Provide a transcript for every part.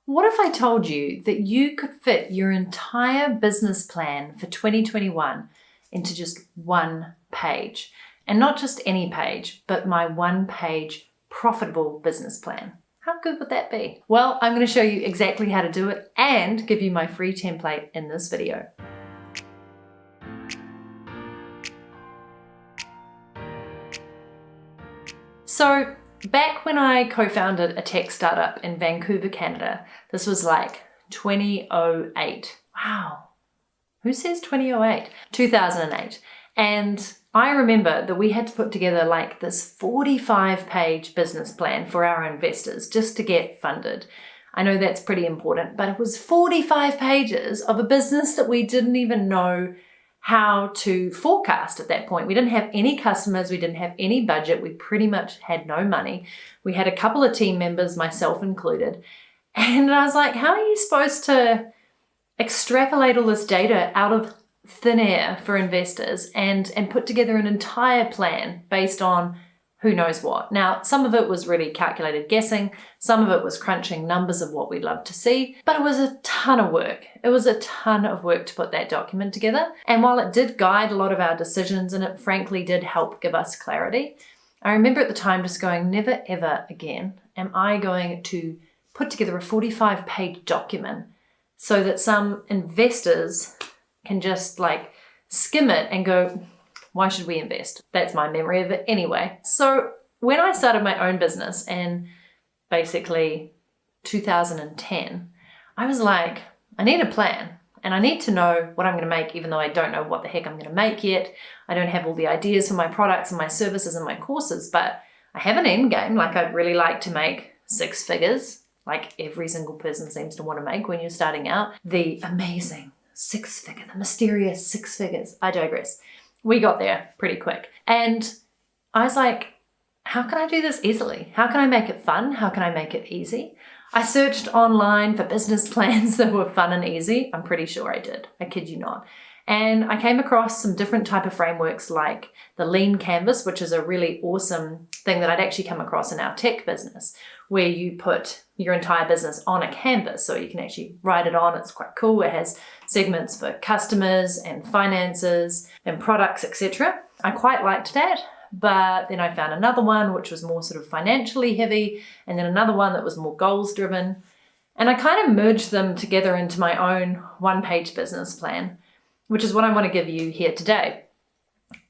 What if I told you that you could fit your entire business plan for 2021 into just one page? And not just any page, but my one-page profitable business plan. How good would that be? Well, I'm going to show you exactly how to do it and give you my free template in this video. So, back when I co-founded a tech startup in Vancouver, Canada, this was like 2008. Wow. Who says 2008? 2008. And I remember that we had to put together like this 45-page business plan for our investors just to get funded. I know that's pretty important, but it was 45 pages of a business that we didn't even know how to forecast at that point. We didn't have any customers, we didn't have any budget, we pretty much had no money. We had a couple of team members, myself included, and I was like, how are you supposed to extrapolate all this data out of thin air for investors and put together an entire plan based on who knows what? Now, some of it was really calculated guessing, some of it was crunching numbers of what we'd love to see, but it was a ton of work. It was a ton of work to put that document together. And while it did guide a lot of our decisions and it frankly did help give us clarity, I remember at the time just going, never ever again am I going to put together a 45-page document so that some investors can just like skim it and go, why should we invest? That's my memory of it anyway. So when I started my own business in basically 2010, I was like, I need a plan and I need to know what I'm going to make, even though I don't know what the heck I'm going to make yet. I don't have all the ideas for my products and my services and my courses, but I have an end game. Like I'd really like to make 6 figures, like every single person seems to want to make when you're starting out. The amazing 6-figure, the mysterious 6 figures. I digress. We got there pretty quick. And I was like, how can I do this easily? How can I make it fun? How can I make it easy? I searched online for business plans that were fun and easy. I'm pretty sure I did. I kid you not. And I came across some different type of frameworks like the Lean Canvas, which is a really awesome thing that I'd actually come across in our tech business, where you put your entire business on a canvas so you can actually write it on. It's quite cool. It has segments for customers and finances and products, etc. I quite liked that, but then I found another one which was more sort of financially heavy, and then another one that was more goals driven. And I kind of merged them together into my own one-page business plan, which is what I want to give you here today.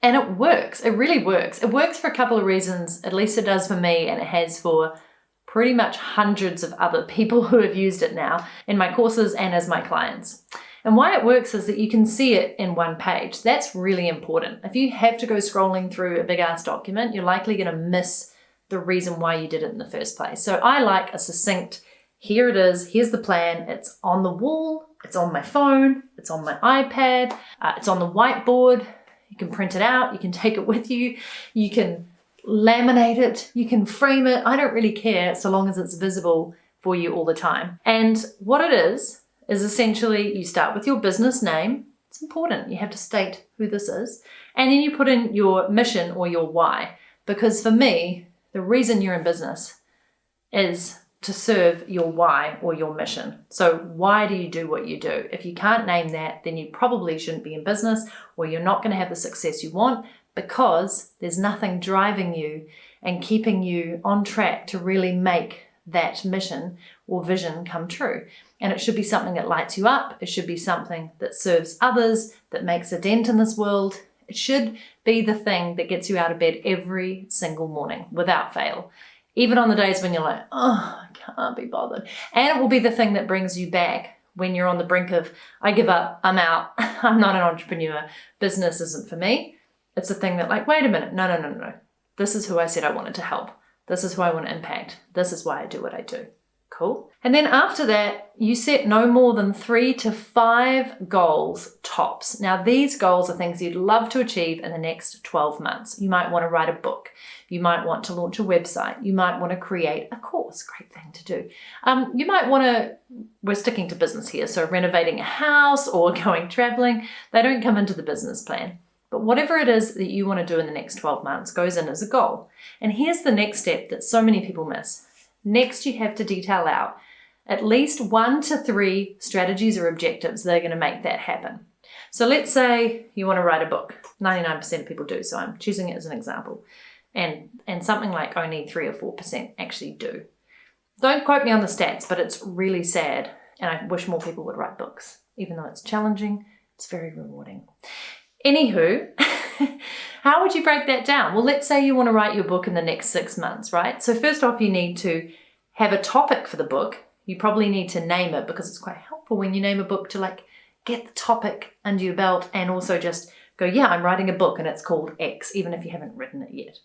And it works. It really works. It works for a couple of reasons. At least it does for me, and it has for pretty much hundreds of other people who have used it now in my courses and as my clients. And why it works is that you can see it in one page. That's really important. If you have to go scrolling through a big ass document, you're likely going to miss the reason why you did it in the first place. So I like a succinct, here it is, here's the plan, it's on the wall, it's on my phone, it's on my iPad, it's on the whiteboard, you can print it out, you can take it with you, you can laminate it, you can frame it, I don't really care so long as it's visible for you all the time. And what it is essentially you start with your business name. It's important, you have to state who this is, and then you put in your mission or your why, because for me, the reason you're in business is to serve your why or your mission. So why do you do what you do? If you can't name that, then you probably shouldn't be in business, or you're not going to have the success you want, because there's nothing driving you and keeping you on track to really make that mission or vision come true. And it should be something that lights you up. It should be something that serves others, that makes a dent in this world. It should be the thing that gets you out of bed every single morning without fail. Even on the days when you're like, oh, I can't be bothered. And it will be the thing that brings you back when you're on the brink of, I give up, I'm out, I'm not an entrepreneur, business isn't for me. It's a thing that like, wait a minute, no. This is who I said I wanted to help. This is who I want to impact. This is why I do what I do. Cool. And then after that, you set no more than 3 to 5 goals tops. Now, these goals are things you'd love to achieve in the next 12 months. You might want to write a book. You might want to launch a website. You might want to create a course. Great thing to do. You might want to, we're sticking to business here, so renovating a house or going traveling. They don't come into the business plan. But whatever it is that you want to do in the next 12 months goes in as a goal. And here's the next step that so many people miss. Next, you have to detail out at least 1 to 3 strategies or objectives that are going to make that happen. So let's say you want to write a book. 99% of people do, so I'm choosing it as an example. And something like only 3 or 4% actually do. Don't quote me on the stats, but it's really sad. And I wish more people would write books. Even though it's challenging, it's very rewarding. Anywho, how would you break that down? Well, let's say you want to write your book in the next 6 months, right? So first off, you need to have a topic for the book. You probably need to name it because it's quite helpful when you name a book to like get the topic under your belt and also just go, yeah, I'm writing a book and it's called X, even if you haven't written it yet.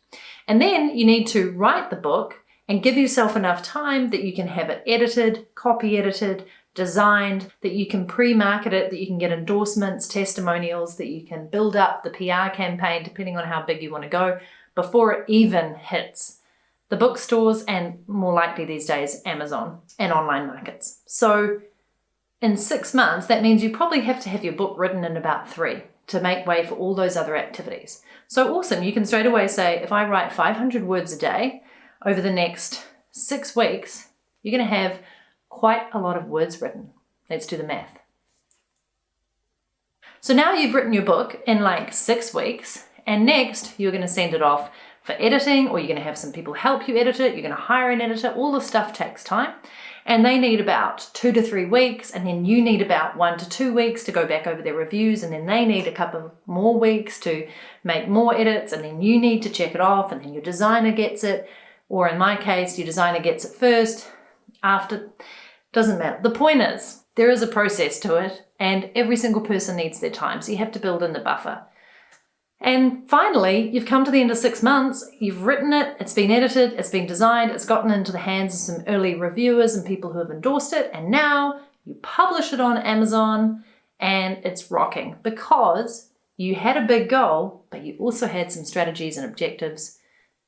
And then you need to write the book and give yourself enough time that you can have it edited, copy edited, designed, that you can pre-market it, that you can get endorsements, testimonials, that you can build up the PR campaign, depending on how big you want to go, before it even hits the bookstores and more likely these days, Amazon and online markets. So in 6 months, that means you probably have to have your book written in about 3 to make way for all those other activities. So awesome, you can straight away say, if I write 500 words a day over the next 6 weeks, you're going to have quite a lot of words written. Let's do the math. So now you've written your book in like 6 weeks, and next you're going to send it off for editing, or you're going to have some people help you edit it, you're going to hire an editor. All the stuff takes time, and they need about 2 to 3 weeks, and then you need about 1 to 2 weeks to go back over their reviews, and then they need a couple more weeks to make more edits, and then you need to check it off, and then your designer gets it, or in my case, your designer gets it first, after, doesn't matter. The point is, there is a process to it, and every single person needs their time, so you have to build in the buffer. And finally, you've come to the end of 6 months, you've written it, it's been edited, it's been designed, it's gotten into the hands of some early reviewers and people who have endorsed it, and now you publish it on Amazon and it's rocking because you had a big goal, but you also had some strategies and objectives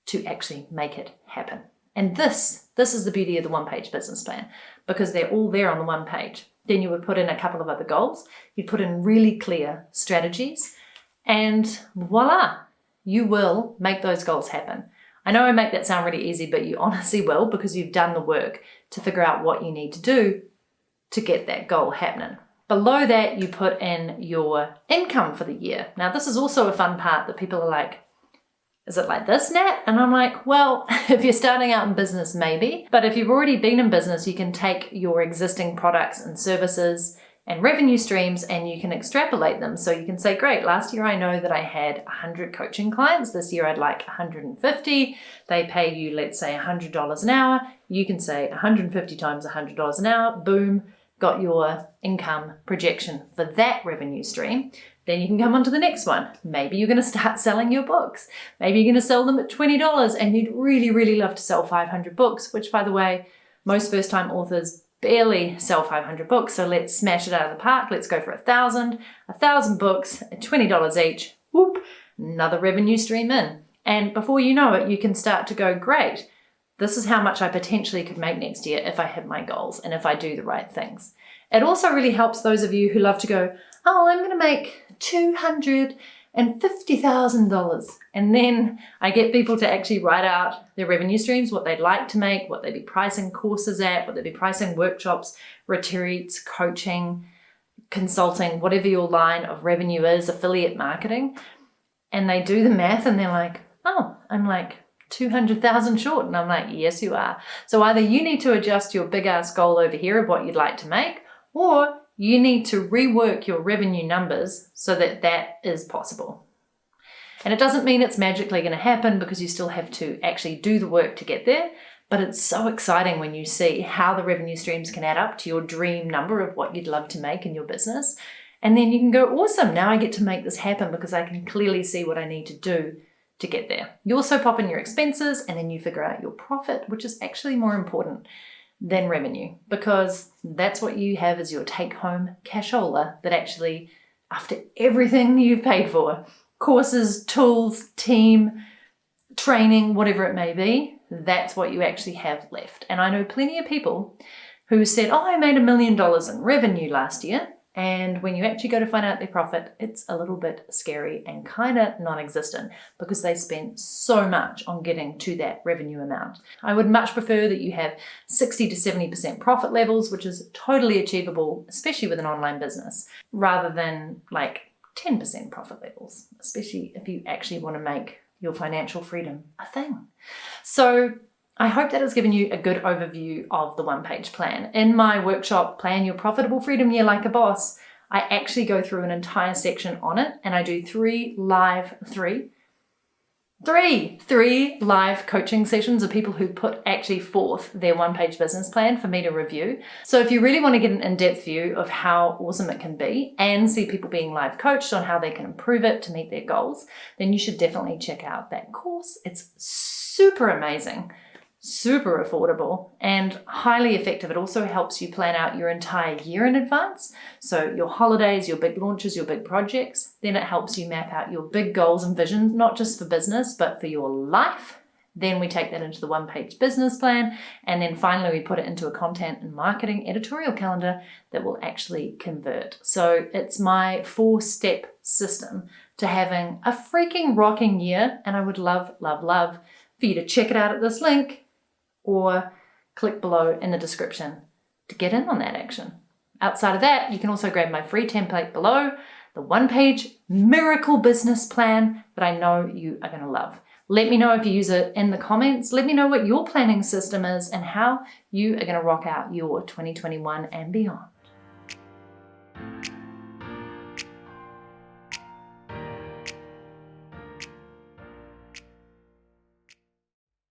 to actually make it happen. And this is the beauty of the one-page business plan, because they're all there on the one page. Then you would put in a couple of other goals, you'd put in really clear strategies, and voila, you will make those goals happen. I know I make that sound really easy, but you honestly will, because you've done the work to figure out what you need to do to get that goal happening. Below that, you put in your income for the year. Now, this is also a fun part that people are like, is it like this, Nat? And I'm like, well, if you're starting out in business, maybe. But if you've already been in business, you can take your existing products and services and revenue streams and you can extrapolate them. So you can say, great, last year I know that I had 100 coaching clients. This year I'd like 150. They pay you, let's say, $100 an hour. You can say 150 times $100 an hour. Boom, got your income projection for that revenue stream. Then you can come on to the next one. Maybe you're going to start selling your books. Maybe you're going to sell them at $20 and you'd really, really love to sell 500 books, which, by the way, most first-time authors barely sell 500 books. So let's smash it out of the park. Let's go for 1,000. 1,000 books at $20 each. Whoop, another revenue stream in. And before you know it, you can start to go, great, this is how much I potentially could make next year if I hit my goals and if I do the right things. It also really helps those of you who love to go, oh, I'm going to make $250,000. And then I get people to actually write out their revenue streams, what they'd like to make, what they'd be pricing courses at, what they'd be pricing workshops, retreats, coaching, consulting, whatever your line of revenue is, affiliate marketing. And they do the math and they're like, oh, I'm like 200,000 short. And I'm like, yes, you are. So either you need to adjust your big ass goal over here of what you'd like to make, or you need to rework your revenue numbers so that that is possible. And it doesn't mean it's magically going to happen, because you still have to actually do the work to get there. But it's so exciting when you see how the revenue streams can add up to your dream number of what you'd love to make in your business. And then you can go, awesome, now I get to make this happen because I can clearly see what I need to do to get there. You also pop in your expenses and then you figure out your profit, which is actually more important than revenue, because that's what you have as your take-home cashola that actually, after everything you've paid for, courses, tools, team, training, whatever it may be, that's what you actually have left. And I know plenty of people who said, oh, I made $1 million in revenue last year, And when you actually go to find out their profit, it's a little bit scary and kind of non-existent because they spend so much on getting to that revenue amount. I would much prefer that you have 60 to 70% profit levels, which is totally achievable, especially with an online business, rather than like 10% profit levels, especially if you actually want to make your financial freedom a thing. So I hope that has given you a good overview of the one-page plan. In my workshop, Plan Your Profitable Freedom Year Like a Boss, I actually go through an entire section on it, and I do three live coaching sessions of people who put actually forth their one-page business plan for me to review. So if you really want to get an in-depth view of how awesome it can be and see people being live coached on how they can improve it to meet their goals, then you should definitely check out that course. It's super amazing, super affordable, and highly effective. It also helps you plan out your entire year in advance. So your holidays, your big launches, your big projects. Then it helps you map out your big goals and visions, not just for business, but for your life. Then we take that into the one-page business plan. And then finally, we put it into a content and marketing editorial calendar that will actually convert. So it's my 4-step system to having a freaking rocking year. And I would love, love, love for you to check it out at this link, or click below in the description to get in on that action. Outside of that, you can also grab my free template below, the one-page miracle business plan that I know you are going to love. Let me know if you use it in the comments. Let me know what your planning system is and how you are going to rock out your 2021 and beyond.